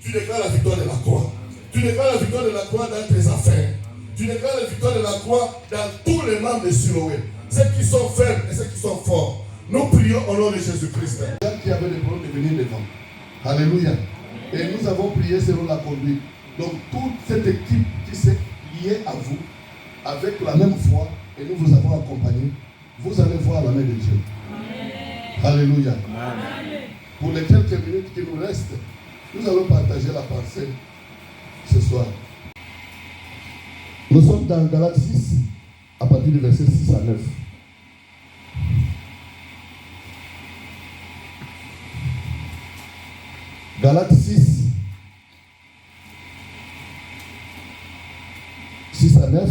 Tu déclares la victoire de la croix. Tu déclares la victoire de la croix dans tes affaires. Tu déclares la victoire de la croix dans tous les membres de Siloé. Ceux qui sont faibles et ceux qui sont forts. Nous prions au nom de Jésus-Christ. Qui avait le problème de venir devant. Alléluia. Et nous avons prié selon la conduite. Donc toute cette équipe qui s'est liée à vous, avec la même foi, et nous vous avons accompagné, vous allez voir la main de Dieu. Amen. Alléluia. Amen. Pour les quelques minutes qui nous restent, nous allons partager la pensée ce soir. Nous sommes dans Galates 6, à partir du verset 6 à 9. Galates 6, 6 à 9.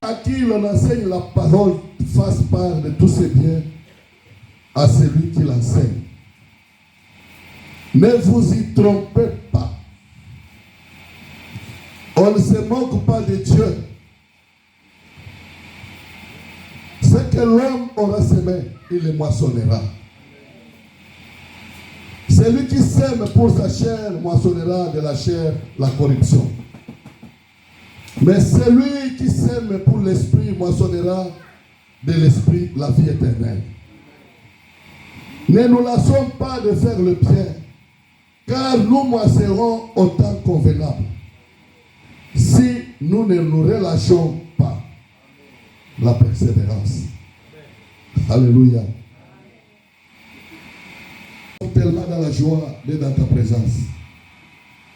À qui l'on enseigne la parole fasse part de tous ses biens à celui qui l'enseigne. Ne vous y trompez pas. On ne se moque pas de Dieu. Ce que l'homme aura semé, il le moissonnera. Celui qui sème pour sa chair moissonnera de la chair la corruption. Mais celui qui sème pour l'esprit moissonnera de l'esprit la vie éternelle. Ne nous lassons pas de faire le bien, car nous moisserons au temps convenable, si nous ne nous relâchons pas. La persévérance. Alléluia. Tellement dans la joie d'être dans ta présence.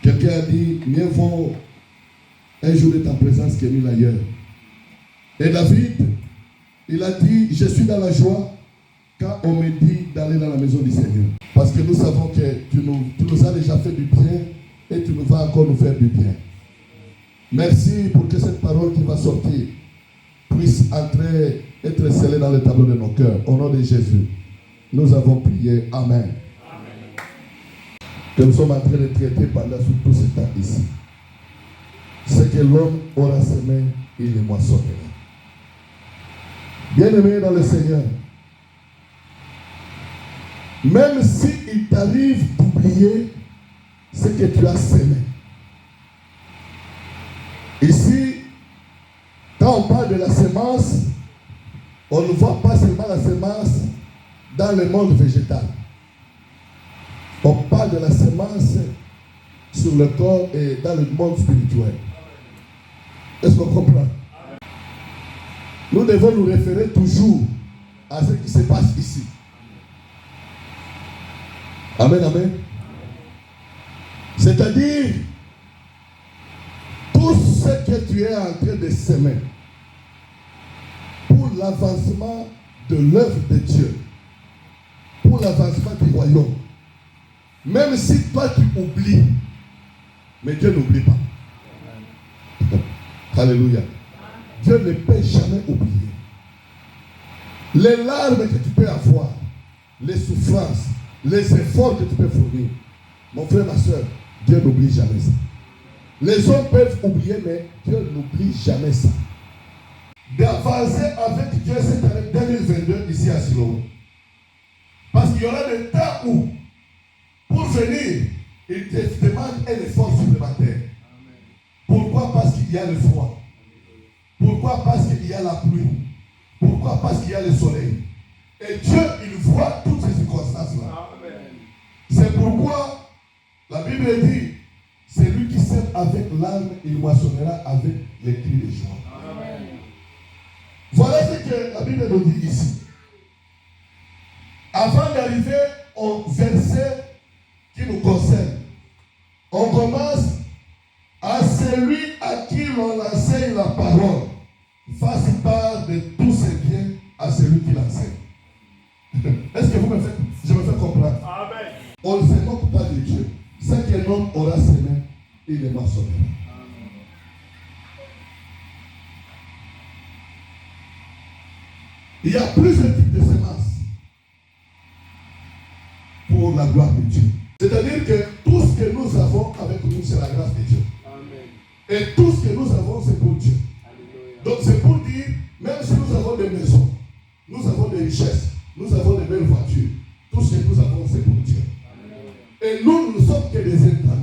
Quelqu'un a dit, mieux vaut un jour de ta présence que mille ailleurs. Et David, il a dit, je suis dans la joie quand on me dit d'aller dans la maison du Seigneur. Parce que nous savons que tu nous as déjà fait du bien et tu vas encore nous faire du bien. Merci pour que cette parole qui va sortir puisse entrer, être scellée dans le tableau de nos cœurs. Au nom de Jésus, nous avons prié. Amen. Que nous sommes en train de traiter pendant tout ce temps ici. Ce que l'homme aura semé, il le moissonnera. Bien-aimé dans le Seigneur, même si il t'arrive d'oublier ce que tu as semé. Ici, quand on parle de la semence, on ne voit pas seulement la semence dans le monde végétal. On parle de la semence sur le corps et dans le monde spirituel. Est-ce qu'on comprend? Nous devons nous référer toujours à ce qui se passe ici. Amen, amen. C'est-à-dire, tout ce que tu es en train de semer pour l'avancement de l'œuvre de Dieu, pour l'avancement du royaume, même si toi tu oublies, mais Dieu n'oublie pas. Alléluia. Dieu ne peut jamais oublier. Les larmes que tu peux avoir, les souffrances, les efforts que tu peux fournir, mon frère, ma soeur, Dieu n'oublie jamais ça. Les hommes peuvent oublier, mais Dieu n'oublie jamais ça. D'avancer avec Dieu cette année 2022 ici à Siloé. Parce qu'il y aura des temps où, pour venir, il te demande un effort supplémentaire. Pourquoi? Parce qu'il y a le froid. Pourquoi? Parce qu'il y a la pluie. Pourquoi? Parce qu'il y a le soleil. Et Dieu, il voit toutes ces circonstances-là. C'est pourquoi la Bible dit, celui qui sème avec l'âme, il moissonnera avec les cris de joie. Amen. Voilà ce que la Bible nous dit ici. Avant d'arriver au verset qui nous concerne, on commence à celui à qui l'on enseigne la parole, fasse part de tous ses biens à celui qui l'enseigne. Est-ce que je me fais comprendre? Amen. On ne se moque pas de Dieu. Ce qu'un homme aura semé, il le moissonnera. Il y a plusieurs types de semences pour la gloire de Dieu. C'est-à-dire que tout ce que nous avons avec nous, c'est la grâce de Dieu. Amen. Et tout ce que nous avons, c'est pour Dieu. Alléluia. Donc c'est pour dire, même si nous avons des maisons, nous avons des richesses, nous avons des belles voitures, tout ce que nous avons, c'est pour Dieu. Amen. Et nous ne sommes que des intrants.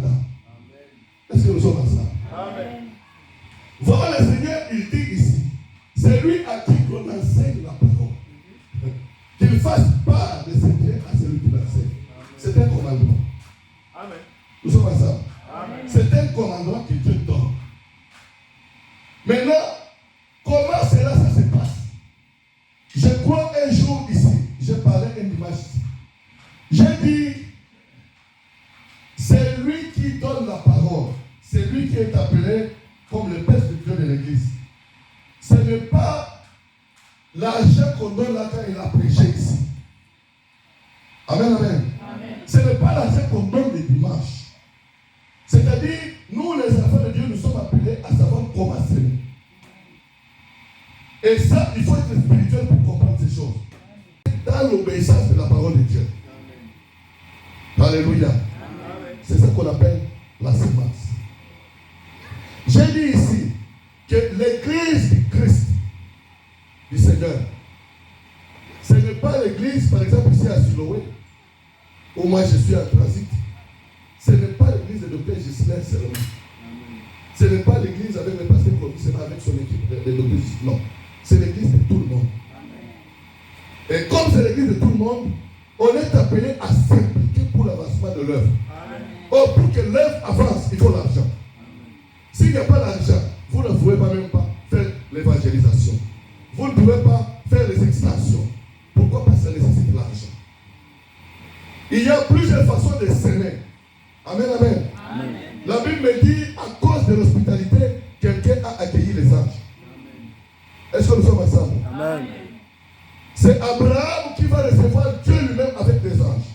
Nous sommes ensemble. C'est un commandement que Dieu donne. Maintenant, comment cela ça se passe? Je crois un jour ici, j'ai parlé un dimanche ici. J'ai dit, c'est lui qui donne la parole. C'est lui qui est appelé comme le père de Dieu de l'église. Ce n'est pas l'argent qu'on donne là quand il a prêché ici. Amen, amen. Ce n'est pas l'argent qu'on donne les dimanches. C'est-à-dire, nous les enfants de Dieu, nous sommes appelés à savoir comment s'aimer. Et ça, il faut être spirituel pour comprendre ces choses. Dans l'obéissance de la parole de Dieu. Alléluia. C'est ça qu'on appelle la sémence. J'ai dit ici que l'église du Christ, du Seigneur, ce n'est pas l'église, par exemple ici à Siloé, où moi je suis en transit. Ce n'est pas l'église de Dr. Gislain seulement. Ce n'est pas l'église avec le pasteur Promis, avec son équipe de Dr. Gislain. Non. C'est l'église de tout le monde. Et comme c'est l'église de tout le monde, on est appelé à s'impliquer pour l'avancement de l'œuvre. Or, pour que l'œuvre avance, il faut l'argent. S'il n'y a pas d'argent, vous ne pouvez pas même pas faire l'évangélisation. Vous ne pouvez pas faire les extensions. Pourquoi? Parce que ça nécessite l'argent. Il y a plusieurs façons de s'aimer. Amen, amen. Amen. La Bible me dit, à cause de l'hospitalité, quelqu'un a accueilli les anges. Est-ce que nous sommes ensemble? Amen. C'est Abraham qui va recevoir Dieu lui-même avec des anges.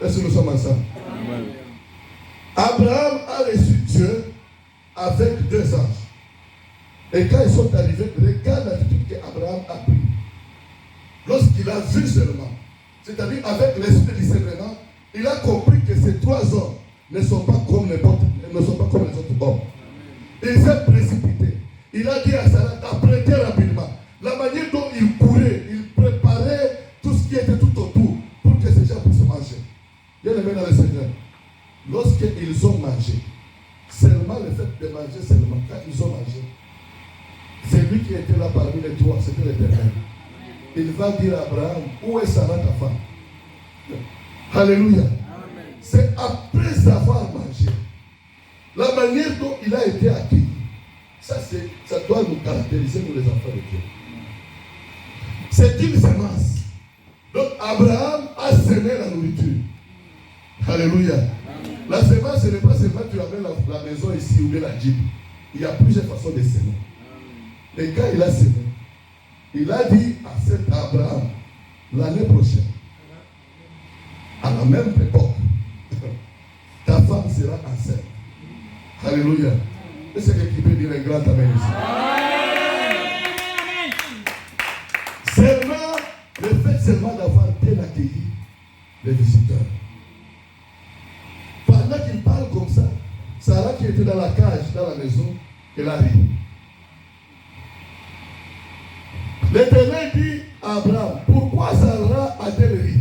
Est-ce que nous sommes ensemble? Amen. Abraham a reçu Dieu avec 2 anges. Et quand ils sont arrivés, regarde l'attitude qu'Abraham a pris. Lorsqu'il a vu seulement, c'est-à-dire avec l'esprit de discernement, il a compris que ces 3 hommes ne sont pas comme les autres hommes. Il s'est précipité. Il a dit à Sarah d'apprêter rapidement. La manière dont il courait, il préparait tout ce qui était tout autour pour que ces gens puissent manger. Bien aimé dans le Seigneur, lorsqu'ils ont mangé, seulement le fait de manger, seulement quand ils ont mangé, c'est lui qui était là parmi les 3, c'était l'Éternel. Il va dire à Abraham, où est Sarah ta femme? Alléluia. C'est après avoir mangé, la manière dont il a été accueilli. Ça doit nous caractériser, nous les enfants de Dieu. C'est une semence. Donc Abraham a semé la nourriture. Alléluia. La semence, ce n'est pas seulement tu amènes la maison ici ou bien la Jeep. Il y a plusieurs façons de semer. Et quand il a semé, il a dit à cet Abraham, l'année prochaine, à la même époque, ta femme sera enceinte. Alléluia. Est-ce que tu peux dire un grand amen ici? Seulement, le fait seulement d'avoir bien accueilli les visiteurs. Pendant qu'il parle comme ça, Sarah qui était dans la cage, dans la maison, elle arrive. L'Éternel dit à Abraham, pourquoi Sarah a-t-elle ri?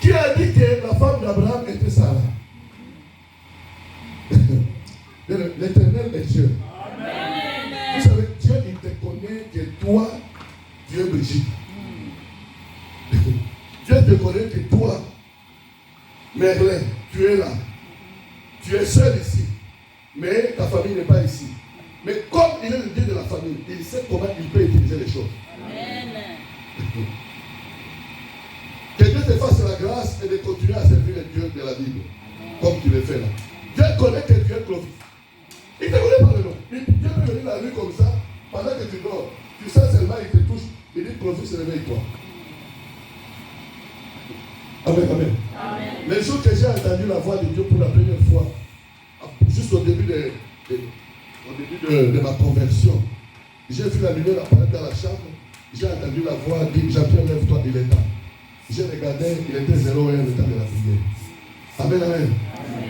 Qui a dit que la femme d'Abraham était Sarah? L'Éternel est Dieu. Amen. Vous savez, Dieu, il te connaît que toi, tu es Brigitte. Dieu te connaît que toi, Merlin, tu es là. Tu es seul ici. Mais ta famille n'est pas ici. Mais comme il est le Dieu de la famille, il sait comment il peut utiliser les choses. Amen. Que Dieu te fasse la grâce et de continuer à servir le Dieu de la Bible. Comme tu le fais là. Dieu connaît que tu es Clovis. Il te connaît pas le nom. Dieu peut venir la nuit comme ça, pendant que tu dors. Tu sais seulement, il te touche. Il dit Clovis, réveille-toi. Amen, amen. Amen. Les jours que j'ai entendu la voix de Dieu pour la première fois, juste au début de ma conversion, j'ai vu la lumière apparaître dans la chambre. J'ai entendu la voix dire Jean-Pierre, lève-toi, il est temps. J'ai regardé, il était 0 le temps de la prière. Amen, amen.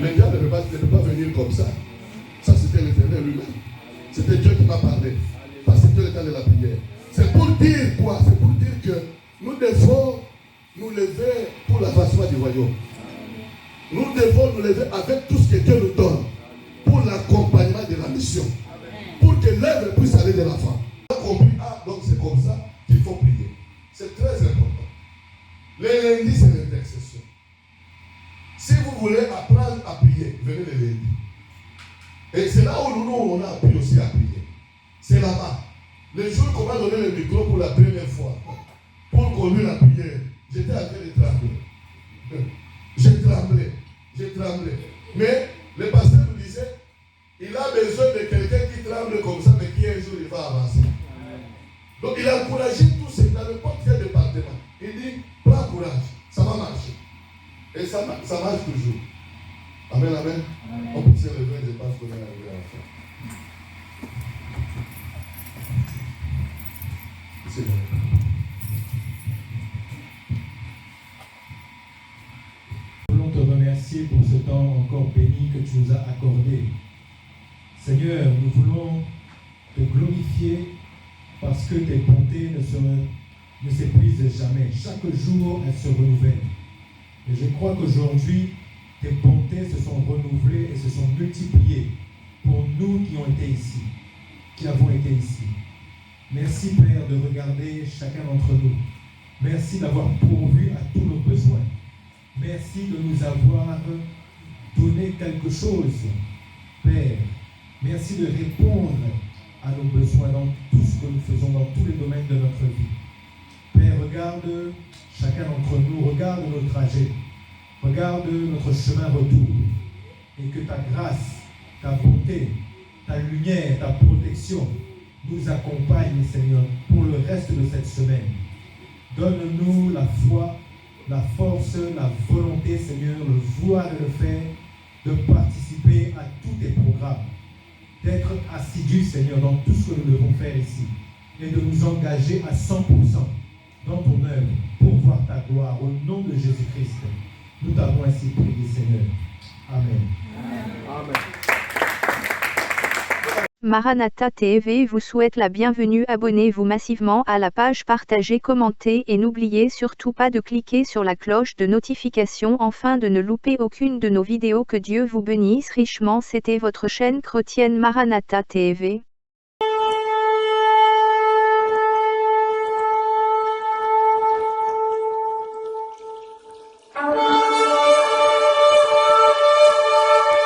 Le diable ne peut pas venir comme ça. Ça, c'était l'Éternel lui-même. C'était Dieu qui m'a parlé. Parce que c'était le temps de la prière. C'est pour dire quoi? C'est pour dire que nous devons nous lever pour l'avancement du royaume. Nous devons nous lever avec tout ce que Dieu nous donne pour l'accompagnement de la mission. Pour que l'œuvre puisse aller de l'avant. On a compris, donc c'est comme ça qu'il faut prier. C'est très important. Les lundis, c'est l'intercession. voulez apprendre à prier, venez le lundi. Et c'est là où nous, on a appris aussi à prier. C'est là-bas. Le jour qu'on m'a donné le micro pour la première fois, pour conduire la prière, j'étais en train de trembler. J'ai tremblé. Mais le pasteur nous disait, il a besoin de quelqu'un qui tremble comme ça, mais qui un jour il va avancer. Donc il a encouragé tous ceux dans n'importe quel département. Il dit, prends courage, ça va marcher. Et ça marche toujours. Amen, amen. On peut se lever, je pense qu'on est arrivé à la fin. C'est bon. Nous voulons te remercier pour ce temps encore béni que tu nous as accordé. Seigneur, nous voulons te glorifier parce que tes bontés ne s'épuisent jamais. Chaque jour, elles se renouvellent. Et je crois qu'aujourd'hui, tes bontés se sont renouvelées et se sont multipliées pour nous qui avons été ici. Merci, Père, de regarder chacun d'entre nous. Merci d'avoir pourvu à tous nos besoins. Merci de nous avoir donné quelque chose, Père. Merci de répondre à nos besoins dans tout ce que nous faisons, dans tous les domaines de notre vie. Père, regarde chacun d'entre nous, regarde nos trajets, regarde notre chemin retour, et que ta grâce, ta bonté, ta lumière, ta protection nous accompagne, Seigneur, pour le reste de cette semaine. Donne-nous la foi, la force, la volonté, Seigneur, le vouloir et le faire, de participer à tous tes programmes, d'être assidus, Seigneur, dans tout ce que nous devons faire ici, et de nous engager à 100% dans ton œuvre pour voir ta gloire. Au nom de Jésus-Christ, nous t'avons ainsi prié, Seigneur. Amen. Amen. Maranatha TV vous souhaite la bienvenue. Abonnez-vous massivement à la page, partagez, commentez et n'oubliez surtout pas de cliquer sur la cloche de notification afin de ne louper aucune de nos vidéos. Que Dieu vous bénisse richement. C'était votre chaîne chrétienne Maranatha TV.